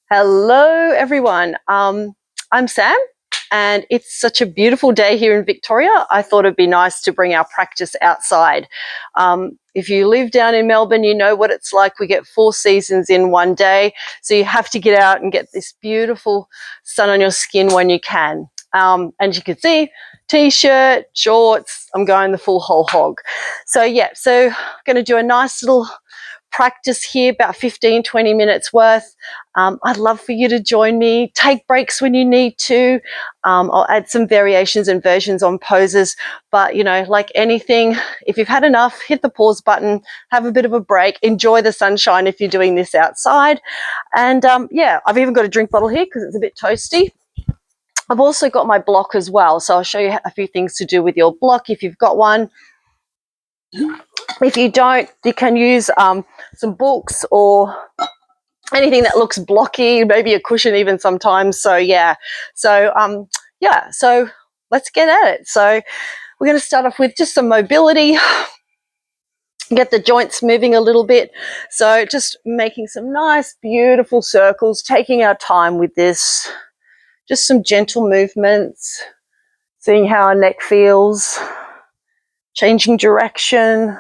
Hello, everyone. I'm Sam, and it's such a beautiful day here in Victoria. I thought it'd be nice to bring our practice outside. If you live down in Melbourne, you know what it's like. We get 4 seasons in one day, so you have to get out and get this beautiful sun on your skin when you can. And you can see, t-shirt, shorts, I'm going the full whole hog. So I'm going to do a nice little practice here, about 15-20 minutes worth. I'd love for you to join me. Take breaks when you need to. I'll add some variations and versions on poses, but like anything, if you've had enough, hit the pause button, have a bit of a break, enjoy the sunshine if you're doing this outside. And I've even got a drink bottle here because it's a bit toasty. I've also got my block as well, so I'll show you a few things to do with your block if you've got one. If you don't, you can use some books or anything that looks blocky, maybe a cushion even sometimes. So let's get at it. So we're going to start off with just some mobility, get the joints moving a little bit. So just making some nice, beautiful circles, taking our time with this, just some gentle movements, seeing how our neck feels, changing direction.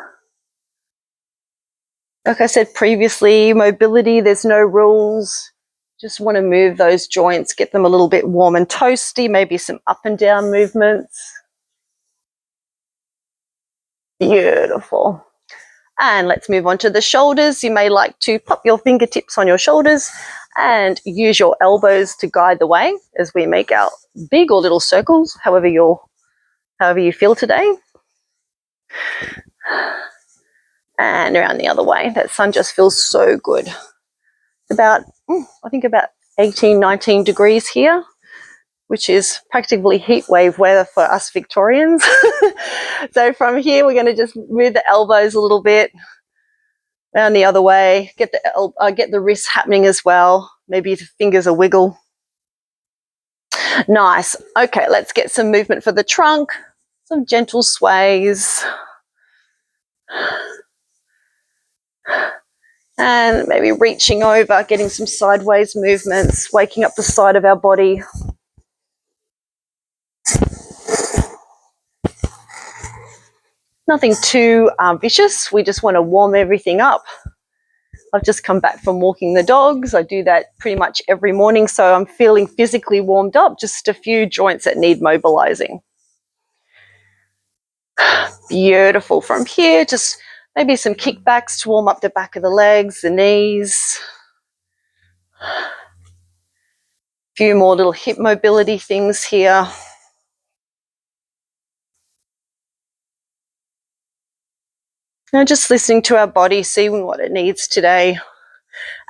Like I said previously, mobility, there's no rules. Just want to move those joints, get them a little bit warm and toasty, maybe some up and down movements. Beautiful. And let's move on to the shoulders. You may like to pop your fingertips on your shoulders and use your elbows to guide the way as we make our big or little circles, however you feel today. And around the other way. That sun just feels so good. About 18, 19 degrees here, which is practically heat wave weather for us Victorians. So from here, we're going to just move the elbows a little bit around the other way, get the wrists happening as well. Maybe the fingers a wiggle. Nice. Okay, let's get some movement for the trunk, some gentle sways. And maybe reaching over, getting some sideways movements, waking up the side of our body. Nothing too vicious. We just want to warm everything up. I've just come back from walking the dogs. I do that pretty much every morning, so I'm feeling physically warmed up, just a few joints that need mobilizing. Beautiful. From here, just maybe some kickbacks to warm up the back of the legs, the knees. A few more little hip mobility things here. Now just listening to our body, seeing what it needs today.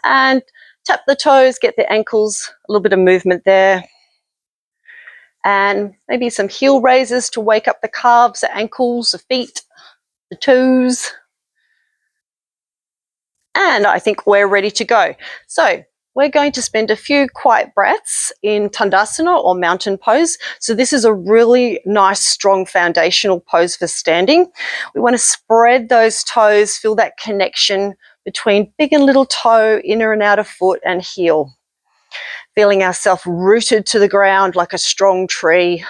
And tap the toes, get the ankles, a little bit of movement there. And maybe some heel raises to wake up the calves, the ankles, the feet, the toes. And I think we're ready to go. So we're going to spend a few quiet breaths in Tandasana or mountain pose. So this is a really nice, strong foundational pose for standing. We want to spread those toes, feel that connection between big and little toe, inner and outer foot and heel. Feeling ourselves rooted to the ground like a strong tree.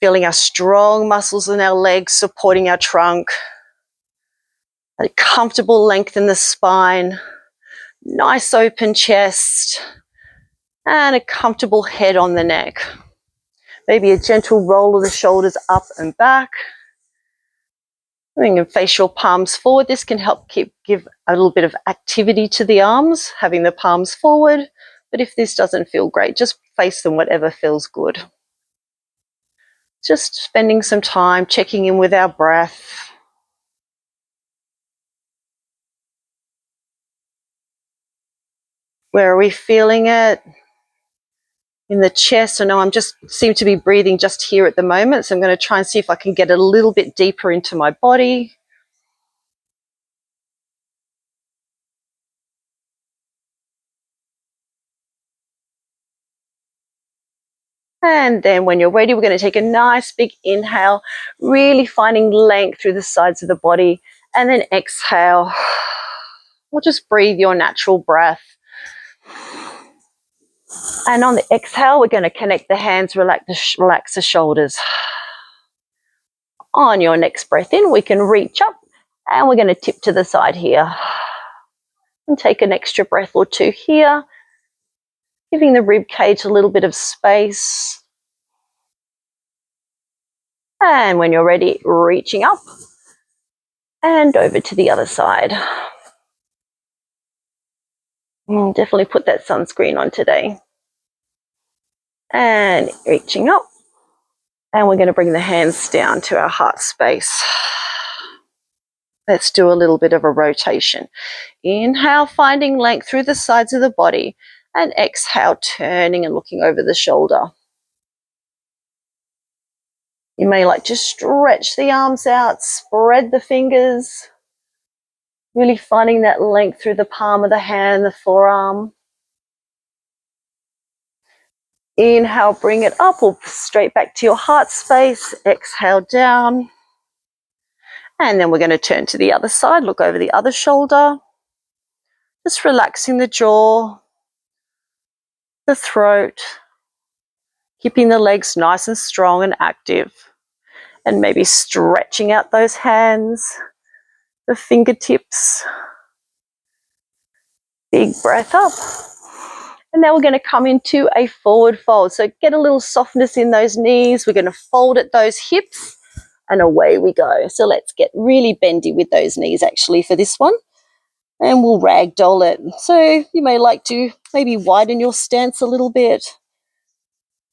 Feeling our strong muscles in our legs supporting our trunk. A comfortable length in the spine. Nice open chest. And a comfortable head on the neck. Maybe a gentle roll of the shoulders up and back. You can face your palms forward. This can help give a little bit of activity to the arms, having the palms forward. But if this doesn't feel great, just face them whatever feels good. Just spending some time checking in with our breath. Where are we feeling it? In the chest. I know I'm just seem to be breathing just here at the moment, so I'm going to try and see if I can get a little bit deeper into my body. And then when you're ready, we're going to take a nice big inhale, really finding length through the sides of the body, and then exhale. We'll just breathe your natural breath. And on the exhale, we're going to connect the hands, relax the shoulders. On your next breath in, we can reach up and we're going to tip to the side here. And take an extra breath or two here, giving the rib cage a little bit of space. And when you're ready, reaching up and over to the other side. Definitely put that sunscreen on today. And reaching up. And we're going to bring the hands down to our heart space. Let's do a little bit of a rotation. Inhale, finding length through the sides of the body. And exhale, turning and looking over the shoulder. You may like to stretch the arms out, spread the fingers. Really finding that length through the palm of the hand, the forearm. Inhale, bring it up or straight back to your heart space. Exhale, down. And then we're going to turn to the other side, look over the other shoulder. Just relaxing the jaw, the throat, keeping the legs nice and strong and active. And maybe stretching out those hands, the fingertips. Big breath up. And now we're going to come into a forward fold. So get a little softness in those knees. We're going to fold at those hips and away we go. So let's get really bendy with those knees actually for this one. And we'll ragdoll it. So you may like to maybe widen your stance a little bit.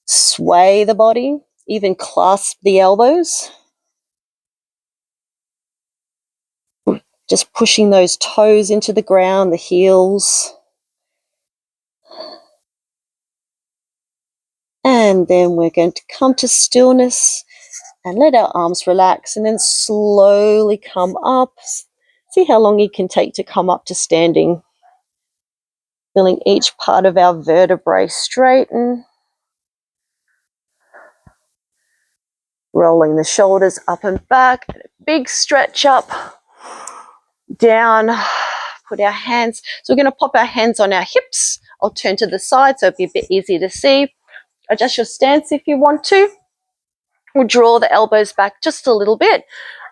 Sway the body, even clasp the elbows. Just pushing those toes into the ground, the heels. And then we're going to come to stillness and let our arms relax and then slowly come up. See how long you can take to come up to standing. Feeling each part of our vertebrae straighten. Rolling the shoulders up and back. Big stretch up. Down. Put our hands. So we're going to pop our hands on our hips. I'll turn to the side so it'll be a bit easier to see. Adjust your stance if you want to. We'll draw the elbows back just a little bit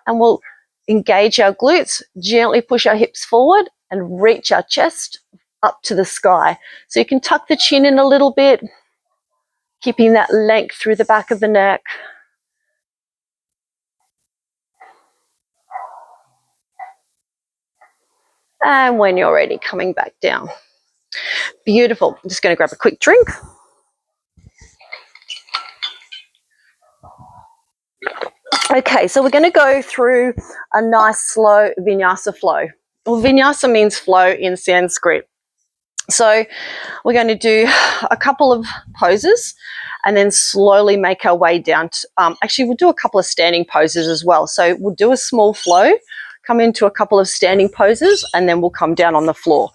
and we'll engage our glutes, gently push our hips forward and reach our chest up to the sky. So you can tuck the chin in a little bit, keeping that length through the back of the neck. And when you're ready, coming back down. Beautiful. I'm just going to grab a quick drink. Okay, so we're going to go through a nice slow vinyasa flow. Well, vinyasa means flow in Sanskrit. So we're going to do a couple of poses and then slowly make our way down. Actually, we'll do a couple of standing poses as well. So we'll do a small flow, come into a couple of standing poses, and then we'll come down on the floor.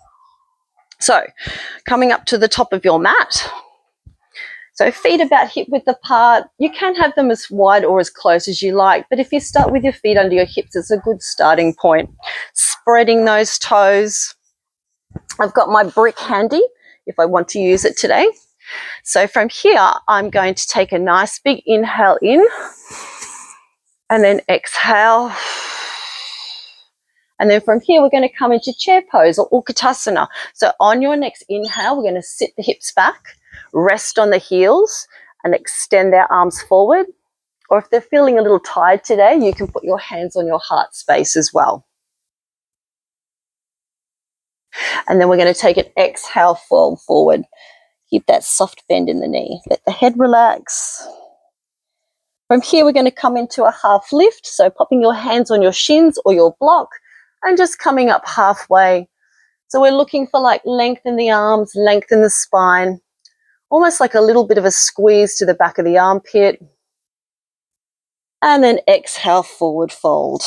So coming up to the top of your mat. So feet about hip width apart. You can have them as wide or as close as you like, but if you start with your feet under your hips, it's a good starting point. Spreading those toes. I've got my brick handy if I want to use it today. So from here, I'm going to take a nice big inhale in and then exhale. And then from here, we're going to come into chair pose or Utkatasana. So on your next inhale, we're going to sit the hips back, rest on the heels and extend our arms forward. Or if they're feeling a little tired today, you can put your hands on your heart space as well. And then we're going to take an exhale, fall forward. Keep that soft bend in the knee. Let the head relax. From here, we're going to come into a half lift. So popping your hands on your shins or your block and just coming up halfway. So we're looking for like length in the arms, length in the spine, almost like a little bit of a squeeze to the back of the armpit. And then exhale, forward fold.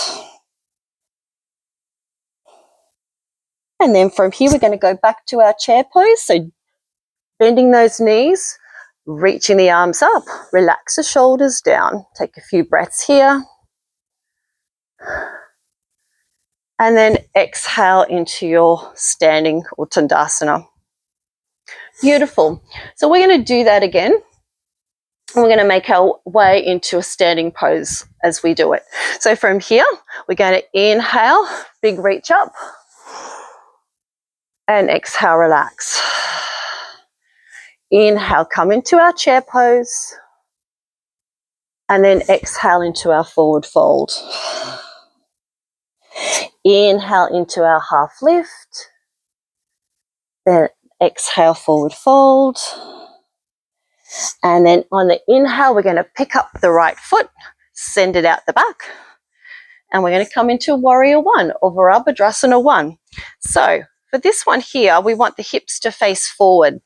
And then from here, we're going to go back to our chair pose. So bending those knees, reaching the arms up, relax the shoulders down. Take a few breaths here. And then exhale into your standing or Tandasana. Beautiful. So we're going to do that again. And we're going to make our way into a standing pose as we do it. So from here, we're going to inhale, big reach up, and exhale, relax. Inhale, come into our chair pose, and then exhale into our forward fold. Inhale into our half lift, then exhale, forward fold. And then on the inhale, we're going to pick up the right foot, send it out the back. And we're going to come into warrior one or Virabhadrasana one. So for this one here, we want the hips to face forward.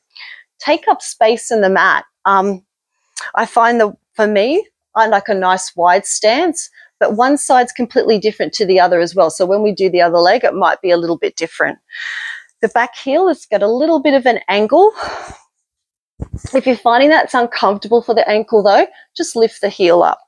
Take up space in the mat. I find that for me, I like a nice wide stance, but one side's completely different to the other as well. So when we do the other leg, it might be a little bit different. The back heel has got a little bit of an angle. If you're finding that's uncomfortable for the ankle though, just lift the heel up.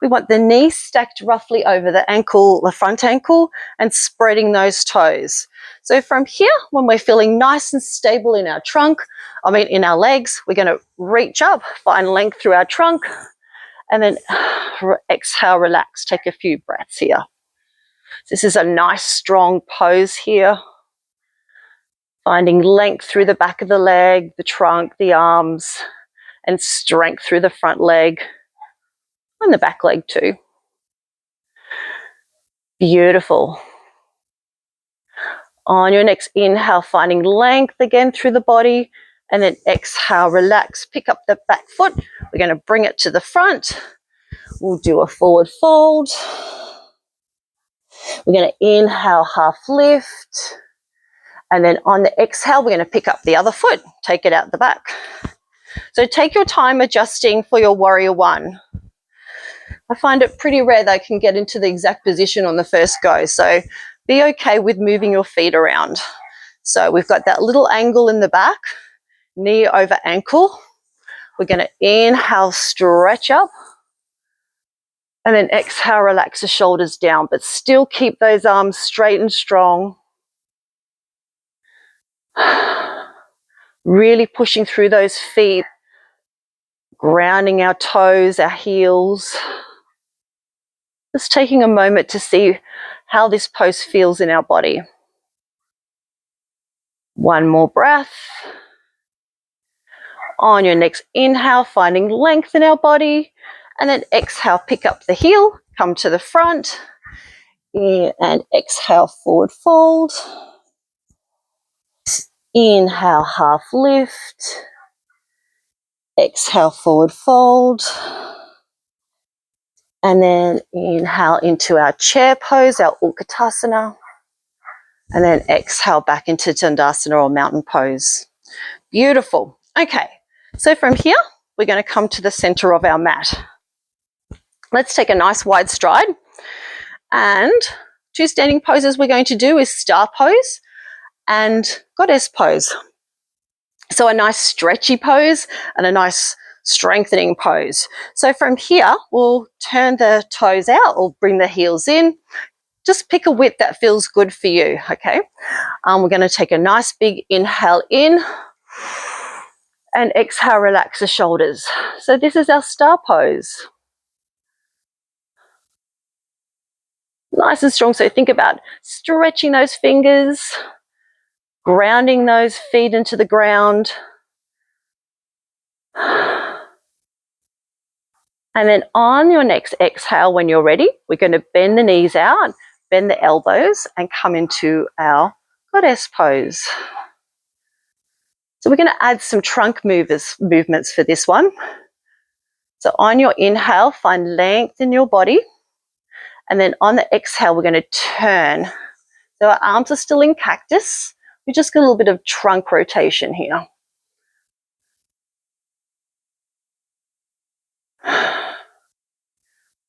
We want the knee stacked roughly over the ankle, the front ankle, and spreading those toes. So from here, when we're feeling nice and stable in our trunk, in our legs, we're going to reach up, find length through our trunk, and then exhale, relax. Take a few breaths here. This is a nice, strong pose here. Finding length through the back of the leg, the trunk, the arms, and strength through the front leg and the back leg too. Beautiful. On your next inhale, finding length again through the body, and then exhale, relax. Pick up the back foot. We're going to bring it to the front. We'll do a forward fold. We're going to inhale, half lift. And then on the exhale, we're going to pick up the other foot, take it out the back. So take your time adjusting for your warrior one. I find it pretty rare that I can get into the exact position on the first go. So be okay with moving your feet around. So we've got that little angle in the back, knee over ankle. We're going to inhale, stretch up. And then exhale, relax the shoulders down, but still keep those arms straight and strong. Really pushing through those feet, grounding our toes, our heels. Just taking a moment to see how this pose feels in our body. One more breath. On your next inhale, finding length in our body. And then exhale, pick up the heel, come to the front. And exhale, forward fold. Inhale, half lift. Exhale, forward fold. And then inhale into our chair pose, our Utkatasana. And then exhale back into Tandasana or mountain pose. Beautiful. Okay, so from here, we're going to come to the center of our mat. Let's take a nice wide stride. And two standing poses we're going to do is star pose and goddess pose. So a nice stretchy pose and a nice strengthening pose. So from here, we'll turn the toes out or bring the heels in. Just pick a width that feels good for you, okay? We're going to take a nice big inhale in and exhale, relax the shoulders. So this is our star pose. Nice and strong. So think about stretching those fingers, grounding those feet into the ground. And then on your next exhale, when you're ready, we're going to bend the knees out, bend the elbows, and come into our goddess pose. So we're going to add some trunk movements for this one. So on your inhale, find length in your body. And then on the exhale, we're going to turn. So our arms are still in cactus. We just got a little bit of trunk rotation here.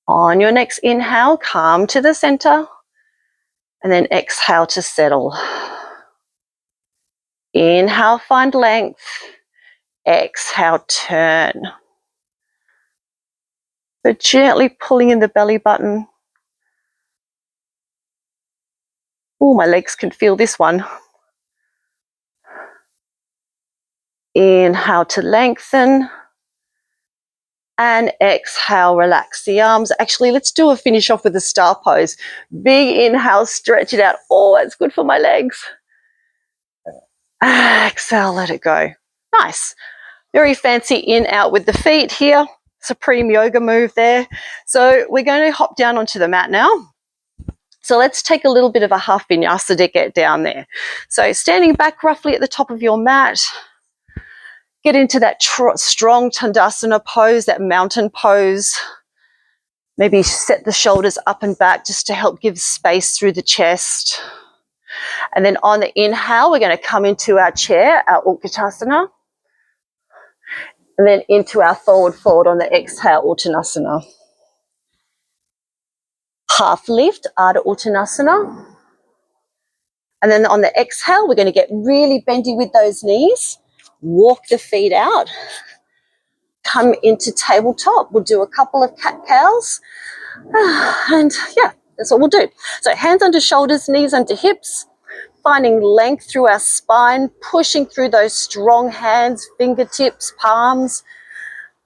On your next inhale, come to the center. And then exhale to settle. Inhale, find length. Exhale, turn. So gently pulling in the belly button. Oh, my legs can feel this one. Inhale to lengthen. And exhale, relax the arms. Actually, let's do a finish off with a star pose. Big inhale, stretch it out. Oh, that's good for my legs. Exhale, let it go. Nice. Very fancy in, out with the feet here. Supreme yoga move there. So we're going to hop down onto the mat now. So let's take a little bit of a half vinyasa to get down there. So standing back roughly at the top of your mat. Get into that strong Tandasana pose, that mountain pose. Maybe set the shoulders up and back just to help give space through the chest. And then on the inhale, we're going to come into our chair, our Utkatasana. And then into our forward fold on the exhale, Uttanasana. Half lift, Ardha Uttanasana. And then on the exhale, we're going to get really bendy with those knees. Walk the feet out. Come into tabletop. We'll do a couple of cat-cows. And yeah, that's what we'll do. So hands under shoulders, knees under hips. Finding length through our spine. Pushing through those strong hands, fingertips, palms.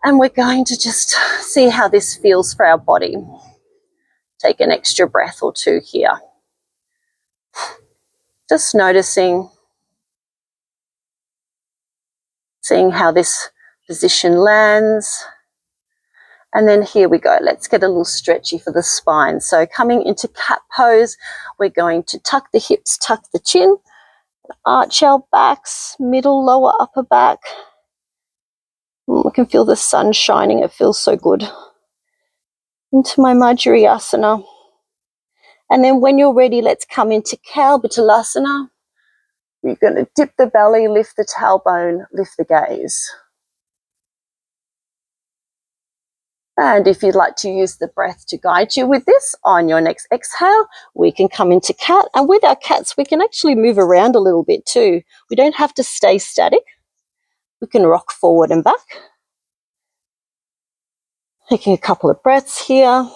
And we're going to just see how this feels for our body. Take an extra breath or two here. Just noticing, seeing how this position lands. And then here we go. Let's get a little stretchy for the spine. So coming into cat pose, we're going to tuck the hips, tuck the chin, arch our backs, middle, lower, upper back. We can feel the sun shining. It feels so good. Into my Madhurasana. And then when you're ready, let's come into Cow Bhattalasana. You're going to dip the belly, lift the tailbone, lift the gaze. And if you'd like to use the breath to guide you with this, on your next exhale, we can come into cat. And with our cats, we can actually move around a little bit too. We don't have to stay static. We can rock forward and back. Taking a couple of breaths here.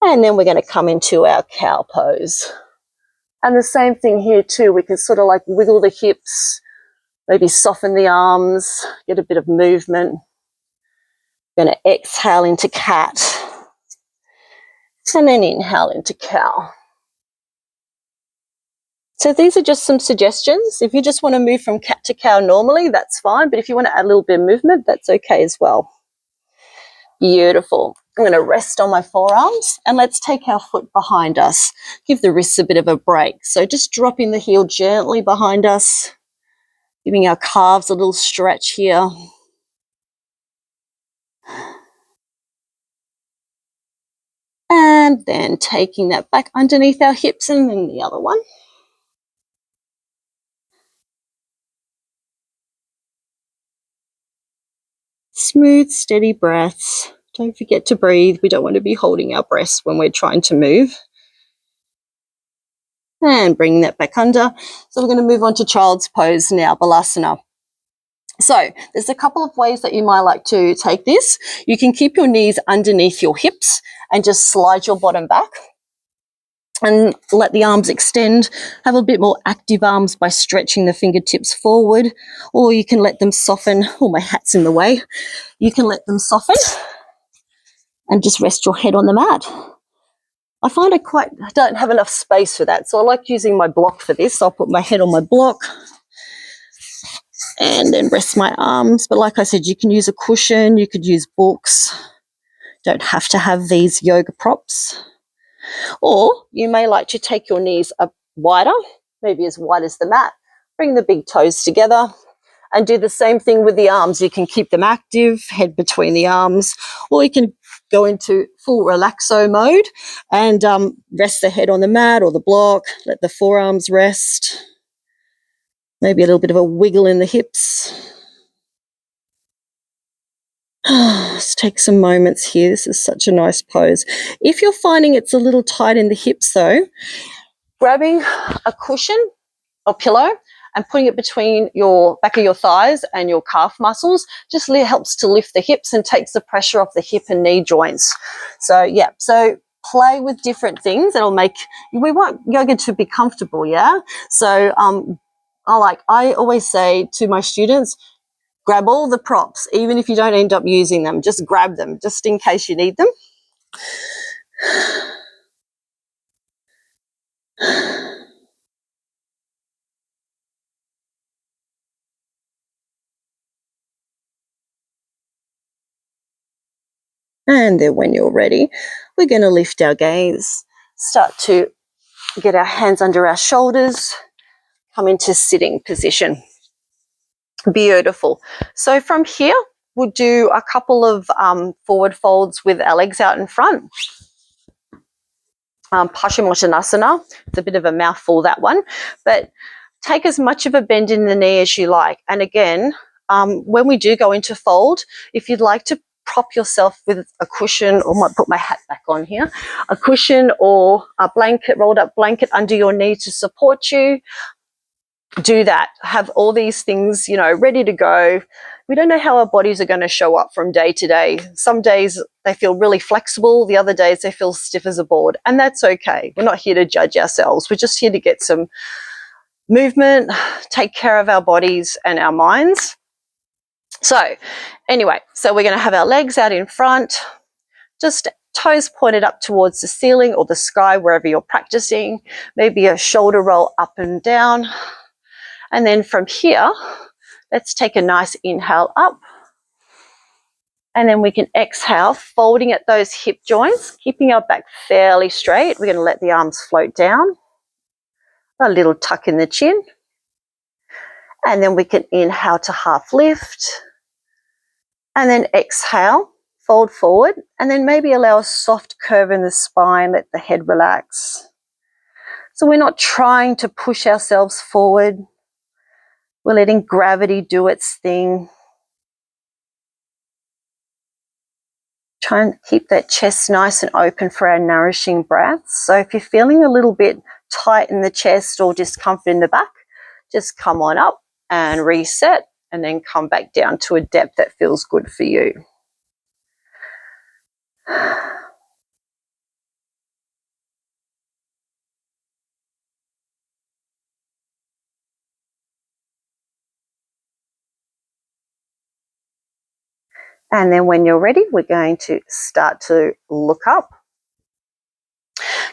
And then we're going to come into our cow pose. And the same thing here too. We can sort of like wiggle the hips, maybe soften the arms, get a bit of movement. Going to exhale into cat. And then inhale into cow. So these are just some suggestions. If you just want to move from cat to cow normally, that's fine. But if you want to add a little bit of movement, that's okay as well. Beautiful. I'm going to rest on my forearms and let's take our foot behind us. Give the wrists a bit of a break. So just dropping the heel gently behind us, giving our calves a little stretch here. And then taking that back underneath our hips and then the other one. Smooth, steady breaths. Don't forget to breathe. We don't want to be holding our breaths when we're trying to move. And bring that back under. So we're going to move on to child's pose now, Balasana. So there's a couple of ways that you might like to take this. You can keep your knees underneath your hips and just slide your bottom back and let the arms extend. Have a bit more active arms by stretching the fingertips forward, or you can let them soften. Oh, my hat's in the way. You can let them soften and just rest your head on the mat. I find I don't have enough space for that, so I like using my block for this. I'll put my head on my block and then rest my arms. But like I said, you can use a cushion, you could use books. Don't have to have these yoga props. Or you may like to take your knees up wider, maybe as wide as the mat. Bring the big toes together and do the same thing with the arms. You can keep them active, head between the arms, or you can go into full relaxo mode and rest the head on the mat or the block, let the forearms rest. Maybe a little bit of a wiggle in the hips. Let's take some moments here. This is such a nice pose. If you're finding it's a little tight in the hips though, grabbing a cushion or pillow and putting it between your back of your thighs and your calf muscles just helps to lift the hips and takes the pressure off the hip and knee joints. So yeah, so play with different things. It'll make, we want yoga to be comfortable, yeah? So I always say to my students, grab all the props, even if you don't end up using them, just grab them just in case you need them. And then when you're ready, we're going to lift our gaze, start to get our hands under our shoulders, come into sitting position. Beautiful. So from here, we'll do a couple of forward folds with our legs out in front. Paschimottanasana. It's a bit of a mouthful, that one, but take as much of a bend in the knee as you like. And again, when we do go into fold, if you'd like to prop yourself with a cushion, or might put my hat back on here, a cushion or a blanket, rolled up blanket under your knee to support you, do that. Have all these things, ready to go. We don't know how our bodies are going to show up from day to day. Some days they feel really flexible. The other days they feel stiff as a board. And that's okay. We're not here to judge ourselves. We're just here to get some movement, take care of our bodies and our minds. So anyway, so we're going to have our legs out in front, just toes pointed up towards the ceiling or the sky, wherever you're practicing. Maybe a shoulder roll up and down. And then from here, let's take a nice inhale up. And then we can exhale, folding at those hip joints, keeping our back fairly straight. We're going to let the arms float down. A little tuck in the chin. And then we can inhale to half lift. And then exhale, fold forward. And then maybe allow a soft curve in the spine, let the head relax. So we're not trying to push ourselves forward. We're letting gravity do its thing. Try and keep that chest nice and open for our nourishing breaths. So if you're feeling a little bit tight in the chest or discomfort in the back, just come on up and reset, and then come back down to a depth that feels good for you. And then when you're ready, we're going to start to look up.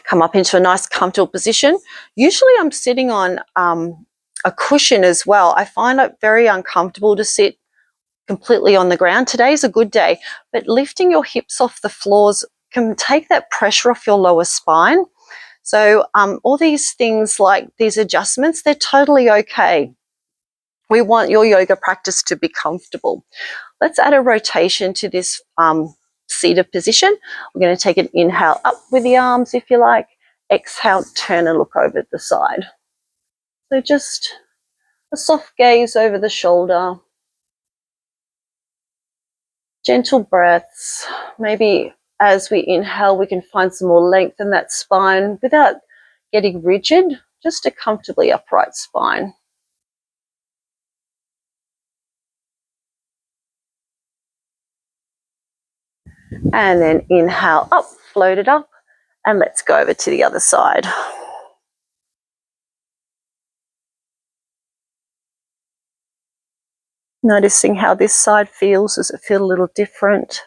Come up into a nice comfortable position. Usually I'm sitting on a cushion as well. I find it very uncomfortable to sit completely on the ground. Today's a good day, but lifting your hips off the floors can take that pressure off your lower spine. So all these things like these adjustments, they're totally okay. We want your yoga practice to be comfortable. Let's add a rotation to this seated position. We're going to take an inhale up with the arms, if you like. Exhale, turn and look over the side. So just a soft gaze over the shoulder. Gentle breaths. Maybe as we inhale, we can find some more length in that spine without getting rigid, just a comfortably upright spine. And then inhale up, float it up, and let's go over to the other side. Noticing how this side feels. Does it feel a little different?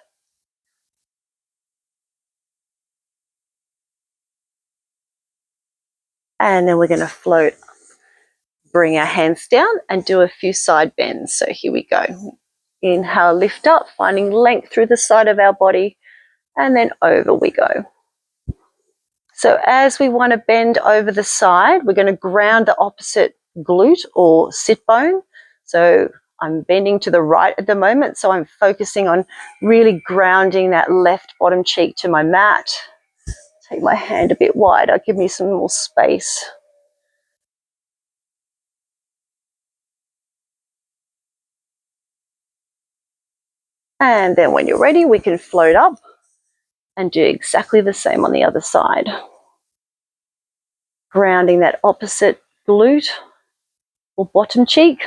And then we're going to float, bring our hands down and do a few side bends. So here we go. Inhale, lift up, finding length through the side of our body, and then over we go. So as we want to bend over the side, we're going to ground the opposite glute or sit bone. So I'm bending to the right at the moment, so I'm focusing on really grounding that left bottom cheek to my mat. Take my hand a bit wider, give me some more space. And then when you're ready, we can float up and do exactly the same on the other side. Grounding that opposite glute or bottom cheek.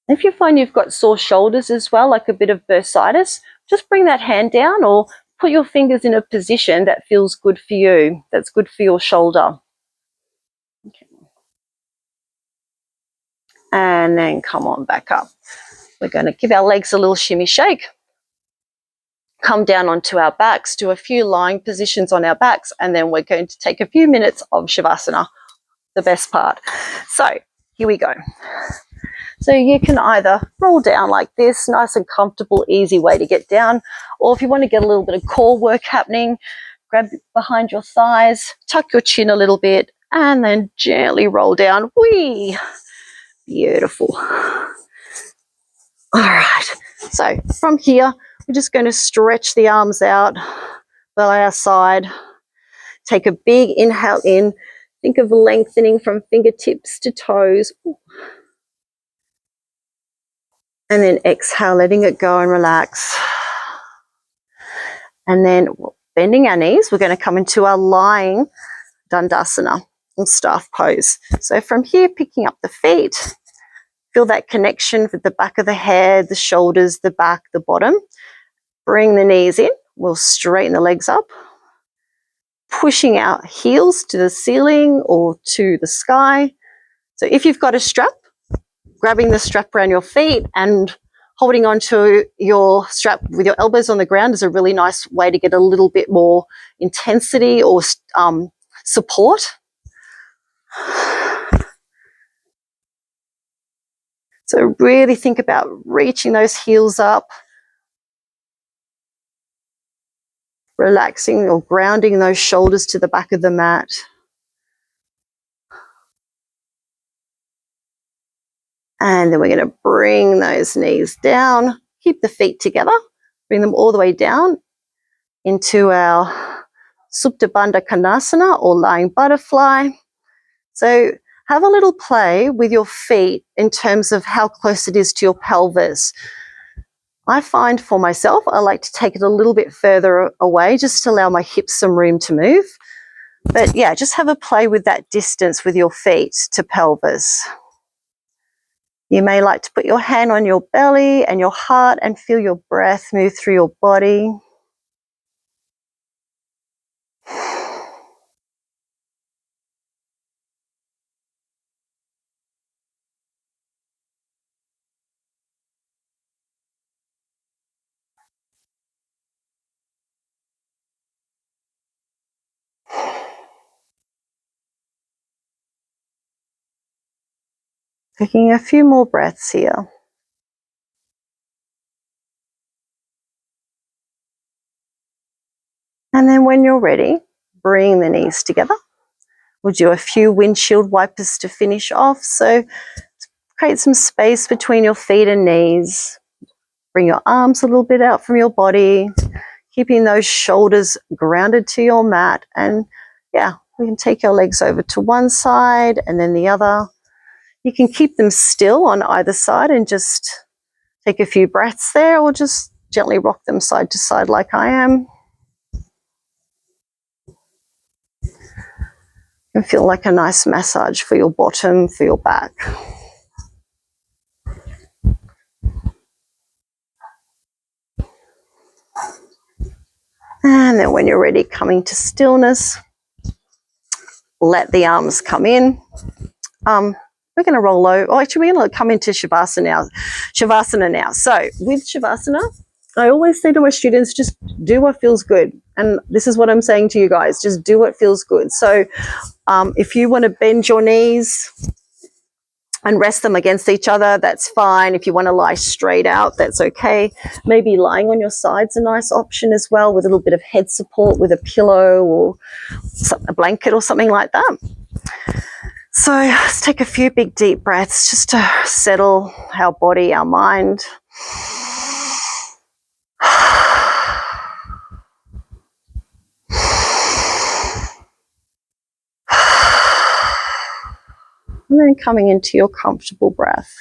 If you find you've got sore shoulders as well, like a bit of bursitis, just bring that hand down or put your fingers in a position that feels good for you, that's good for your shoulder. Okay. and then come on back up. We're going to give our legs a little shimmy shake. Come down onto our backs, do a few lying positions on our backs, and then we're going to take a few minutes of Shavasana, the best part. So here we go. So you can either roll down like this, nice and comfortable, easy way to get down, or if you want to get a little bit of core work happening, grab behind your thighs, tuck your chin a little bit, and then gently roll down. Whee! Beautiful. All right. So from here, we're just going to stretch the arms out by our side. Take a big inhale in. Think of lengthening from fingertips to toes. And then exhale, letting it go and relax. And then bending our knees, we're going to come into our lying Dandasana or staff pose. So from here, picking up the feet, feel that connection with the back of the head, the shoulders, the back, the bottom. Bring the knees in. We'll straighten the legs up. Pushing our heels to the ceiling or to the sky. So if you've got a strap, grabbing the strap around your feet and holding onto your strap with your elbows on the ground is a really nice way to get a little bit more intensity or support. So really think about reaching those heels up, relaxing or grounding those shoulders to the back of the mat. And then we're going to bring those knees down, keep the feet together, bring them all the way down into our Supta Bandha Konasana or lying butterfly. So have a little play with your feet in terms of how close it is to your pelvis. I find for myself, I like to take it a little bit further away just to allow my hips some room to move. But yeah, just have a play with that distance with your feet to pelvis. You may like to put your hand on your belly and your heart and feel your breath move through your body. Taking a few more breaths here. And then when you're ready, bring the knees together. We'll do a few windshield wipers to finish off. So create some space between your feet and knees. Bring your arms a little bit out from your body, keeping those shoulders grounded to your mat. And yeah, we can take our legs over to one side and then the other. You can keep them still on either side and just take a few breaths there, or just gently rock them side to side like I am. And feel like a nice massage for your bottom, for your back. And then when you're ready, coming to stillness, let the arms come in. We're going to roll over. Oh, actually, we're going to come into Shavasana now. So with Shavasana, I always say to my students, just do what feels good. And this is what I'm saying to you guys, just do what feels good. So if you want to bend your knees and rest them against each other, that's fine. If you want to lie straight out, that's okay. Maybe lying on your side's a nice option as well, with a little bit of head support with a pillow or a blanket or something like that. So let's take a few big deep breaths just to settle our body, our mind. And then coming into your comfortable breath.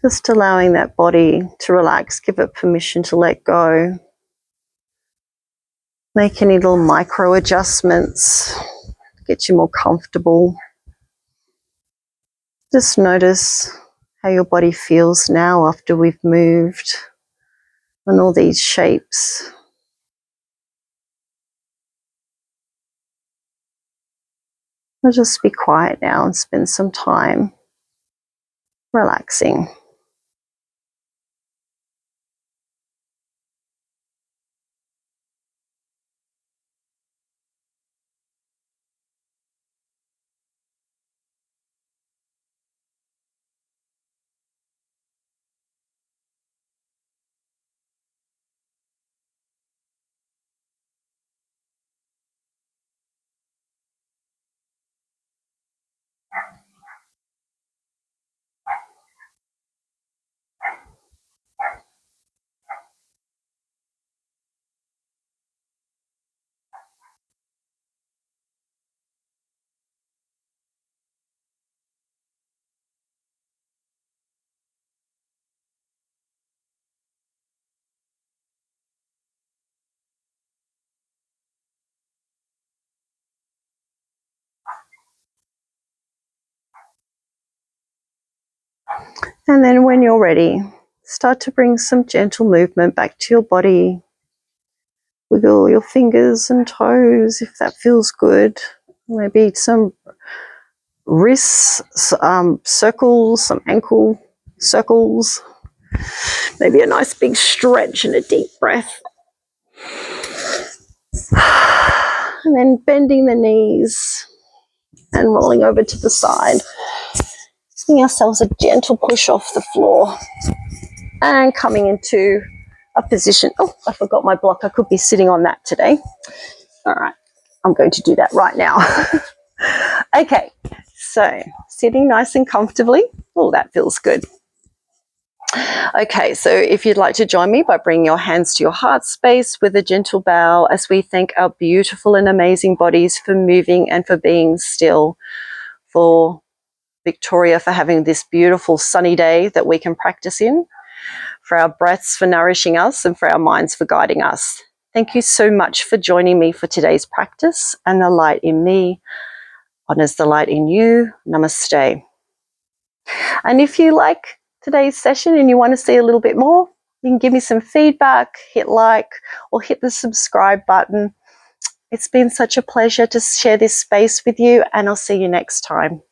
Just allowing that body to relax, give it permission to let go. Make any little micro adjustments, get you more comfortable. Just notice how your body feels now after we've moved on all these shapes. I'll just be quiet now and spend some time relaxing. And then when you're ready, start to bring some gentle movement back to your body. Wiggle your fingers and toes if that feels good. Maybe some wrists, circles, some ankle circles. Maybe a nice big stretch and a deep breath. And then bending the knees and rolling over to the side. Giving ourselves a gentle push off the floor. And coming into a position. Oh, I forgot my block. I could be sitting on that today. All right. I'm going to do that right now. Okay. So sitting nice and comfortably. Oh, that feels good. Okay, so if you'd like to join me by bringing your hands to your heart space with a gentle bow as we thank our beautiful and amazing bodies for moving and for being still, for Victoria for having this beautiful sunny day that we can practice in, for our breaths for nourishing us, and for our minds for guiding us. Thank you so much for joining me for today's practice, and the light in me honors the light in you. Namaste. And if you like today's session and you want to see a little bit more, you can give me some feedback, hit like, or hit the subscribe button. It's been such a pleasure to share this space with you, and I'll see you next time.